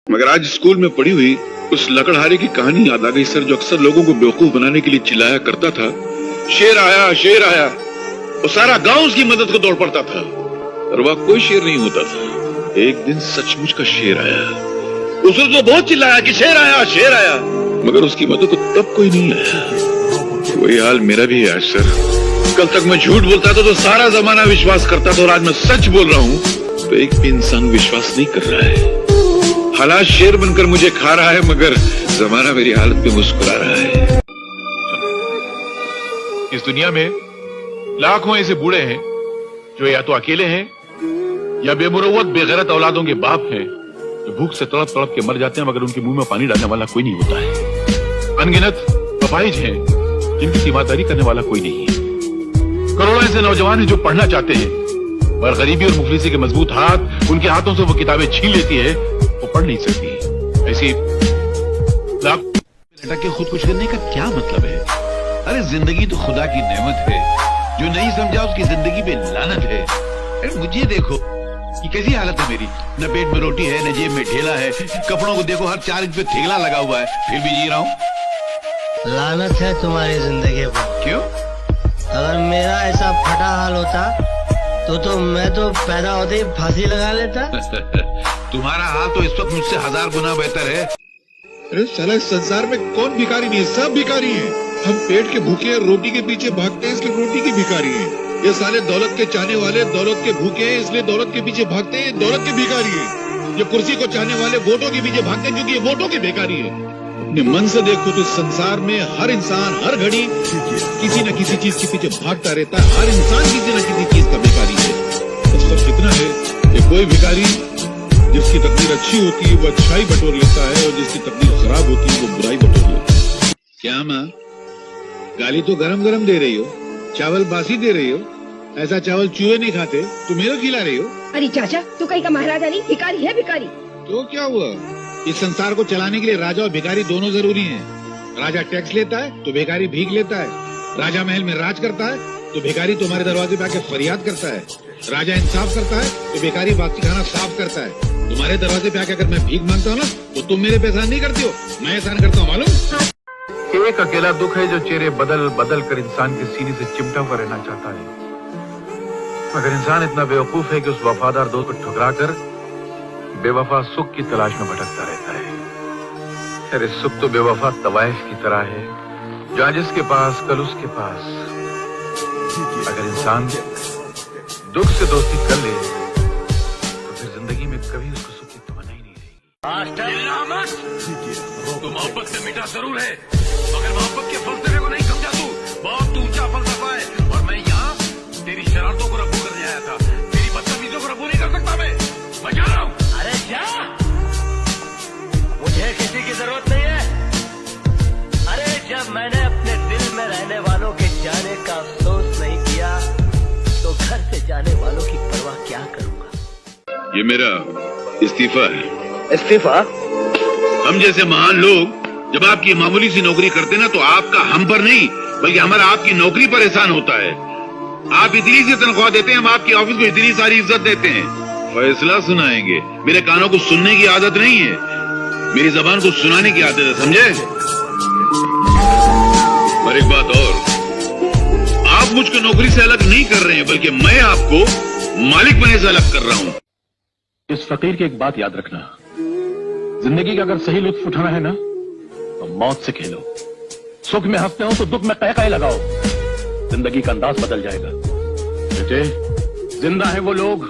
मगर आज स्कूल में पढ़ी हुई उस लकड़हारे की कहानी याद आ गई सर, जो अक्सर लोगों को बेवकूफ बनाने के लिए चिल्लाया करता था, शेर आया शेर आया। वो सारा गांव उसकी मदद को दौड़ पड़ता था, और वह कोई शेर नहीं होता था। एक दिन सचमुच का शेर आया। उसने तो बहुत चिल्लाया कि शेर आया, मगर उसकी मदद को तब कोई नहीं आया। वही हाल मेरा भी है आज सर। कल तक मैं झूठ बोलता था तो सारा जमाना विश्वास करता था, और आज मैं सच बोल रहा हूँ तो एक भी इंसान विश्वास नहीं कर रहा है। हालात शेर बनकर मुझे खा रहा है, मगर जमाना मेरी हालत पे मुस्कुरा रहा है। इस दुनिया में लाखों ऐसे बूढ़े हैं जो या तो अकेले हैं या बेमुरव्वत बेगैरत औलादों के बाप हैं, जो भूख से तड़प तड़प के मर जाते हैं, मगर उनके मुंह में पानी डालने वाला कोई नहीं होता है। अनगिनत अपाहिज हैं जिनकी तीमारदारी करने वाला कोई नहीं है। करोड़ों ऐसे नौजवान हैं जो पढ़ना चाहते हैं, मगर गरीबी और मुफलिसी के मजबूत हाथ उनके हाथों से वो किताबें छीन लेती है, वो पढ़ नहीं सकती। ऐसी लाख के खुदकुश करने का क्या मतलब है? अरे जिंदगी तो खुदा की नेमत है, जो नहीं समझा उसकी जिंदगी पे लानत है। अरे मुझे देखो कि कैसी हालत है मेरी, न पेट में रोटी है, न जेब में ढेला है, कपड़ों को देखो हर 4 इंच पे थेगला लगा हुआ है, फिर भी जी रहा हूँ। लानत है तुम्हारी जिंदगी पर। क्यों? अगर मेरा ऐसा फटा हाल होता तो मैं तो पैदा होते ही फांसी लगा लेता। तुम्हारा हाल तो इस वक्त मुझसे 1000 गुना बेहतर है। अरे साला इस संसार में कौन भिखारी नहीं है, सब भिखारी हैं। हम पेट के भूखे हैं, रोटी के पीछे भागते हैं, इसलिए रोटी की भिखारी हैं। ये साले दौलत के चाहने वाले दौलत के भूखे हैं, इसलिए दौलत के पीछे भागते हैं, दौलत के भिखारी हैं। ये कुर्सी को चाहने वाले वोटों के पीछे भागते हैं, क्योंकि ये वोटों के भिखारी हैं। अपने मन से देखो तो इस संसार में हर इंसान हर घड़ी किसी न किसी चीज के पीछे भागता रहता है। हर इंसान किसी न किसी चीज का भिखारी है। बस फर्क इतना है कि कोई भिखारी जिसकी तकदीर अच्छी होती है वो अच्छाई बटोर लेता है, और जिसकी तकदीर खराब होती है वो बुराई बटोर लेता है। क्या माँ, गाली तो गरम गरम दे रही हो, चावल बासी दे रही हो। ऐसा चावल चूहे नहीं खाते, तुम मेरे खिला रही हो। अरे चाचा, तू कहीं का महाराजा नहीं, भिखारी है भिखारी। तो क्या हुआ, इस संसार को चलाने के लिए राजा और भिखारी दोनों जरूरी हैं। राजा टैक्स लेता है तो भिखारी भीख लेता है। राजा महल में राज करता है तो भिखारी तुम्हारे दरवाजे पे आके फरियाद करता है। राजा इंसाफ करता है तो भिखारी बाकी खाना साफ करता है। तुम्हारे दरवाजे पे आके अगर मैं भीख मांगता हूँ ना तो तुम मेरे पे एहसान नहीं करती हो, मैं एहसान करता हूँ, मालूम। एक अकेला दुख है जो चेहरे बदल बदल कर इंसान के सीने से चिमटा हुआ रहना चाहता है, मगर इंसान इतना बेवकूफ है कि उस वफादार दोस्त को ठुकरा कर बेवफा सुख की तलाश में भटकता रहता है। अरे सुख तो बेवफा तवाइफ की तरह है, जहाँ जिसके पास कल उसके पास। अगर इंसान दुख से दोस्ती कर ले तो फिर जिंदगी में कभी उसको सुख की तमन्ना ही नहीं रहेगी। तो मोहब्बत से मिटा जरूर है, मगर मोहब्बत के फलसफे को नहीं समझा तू। बहुत ऊंचा फलसफा है, और मैं यहाँ तेरी शरारतों को रब्बू करने आया था, तेरी बदतमीजों को रब्बू नहीं कर सकता मैं जा रहा हूँ। अरे क्या, मुझे किसी की जरूरत नहीं है। अरे जब मैंने अपने दिल में रहने वालों के जाने का अफसोस नहीं किया तो घर से जाने वालों की परवाह क्या करूंगा। ये मेरा इस्तीफा है। इस्तीफा? हम जैसे महान लोग जब आपकी मामूली सी नौकरी करते ना तो आपका हम पर नहीं बल्कि हमारा आपकी नौकरी पर एहसान होता है। आप इतनी सी तनख्वाह देते हैं, हम आपकी ऑफिस को इतनी सारी इज्जत देते हैं। फैसला सुनाएंगे, मेरे कानों को सुनने की आदत नहीं है, मेरी जबान को सुनाने की आदत है, समझे। और एक बात और, आप मुझको नौकरी से अलग नहीं कर रहे हैं, बल्कि मैं आपको मालिक बनने से अलग कर रहा हूं। इस फकीर की एक बात याद रखना, जिंदगी का अगर सही लुत्फ उठाना है ना तो मौत से खेलो। सुख में हंसते हो तो दुख में कह लगाओ, जिंदगी का अंदाज बदल जाएगा। बेटे, जिंदा है वो लोग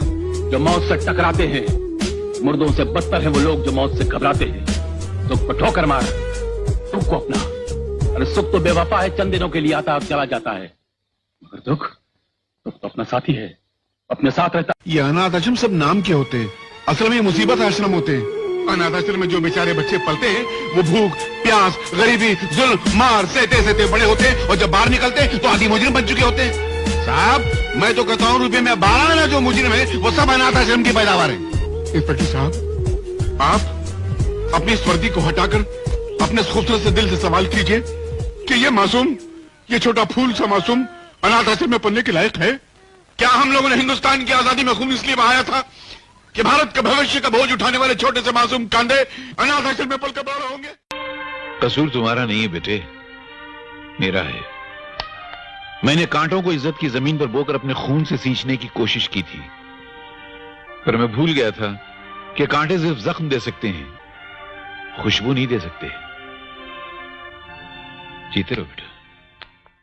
जो मौत से टकराते हैं, मुर्दों से बदतर है वो लोग जो मौत से घबराते हैं। दुख को ठोकर मार, दुख को अपना। अरे सुख तो बेवफा है, चंद दिनों के लिए आता और चला जाता है, मगर दुख तो अपना साथी है, अपने साथ रहता। ये अनाथ आश्रम सब नाम के होते हैं, असल में ये मुसीबत आश्रम होते हैं। अनाथ आश्रम में जो बेचारे बच्चे पलते हैं वो भूख प्यास गरीबी जुल्म मार सहते सहते बड़े होते हैं, और जब बाहर निकलते हैं तो आदि मुजरिम बन चुके होते हैं। साहब, मैं तो कहता हूँ रुपये में 12 आना जो मुजरिम है वो सब अनाथ आश्रम की पैदावार है। इंस्पेक्टर साहब, आप अपनी इस वर्दी को हटाकर अपने खूबसूरत से दिल से सवाल कीजिए कि ये मासूम, ये छोटा फूल सा मासूम अनाथ आश्रम में पढ़ने के लायक है क्या? हम लोगों ने हिंदुस्तान की आजादी में खून इसलिए बहाया था कि भारत के भविष्य का बोझ उठाने वाले छोटे से मासूम कांधे अनाथ आश्रम में पलकर बड़े होंगे? कसूर तुम्हारा नहीं है बेटे, मेरा है। मैंने कांटों को इज्जत की जमीन पर बोकर अपने खून से सींचने की कोशिश की थी, पर मैं भूल गया था कि कांटे सिर्फ जख्म दे सकते हैं, खुशबू नहीं दे सकते। जीते रहो बेटा।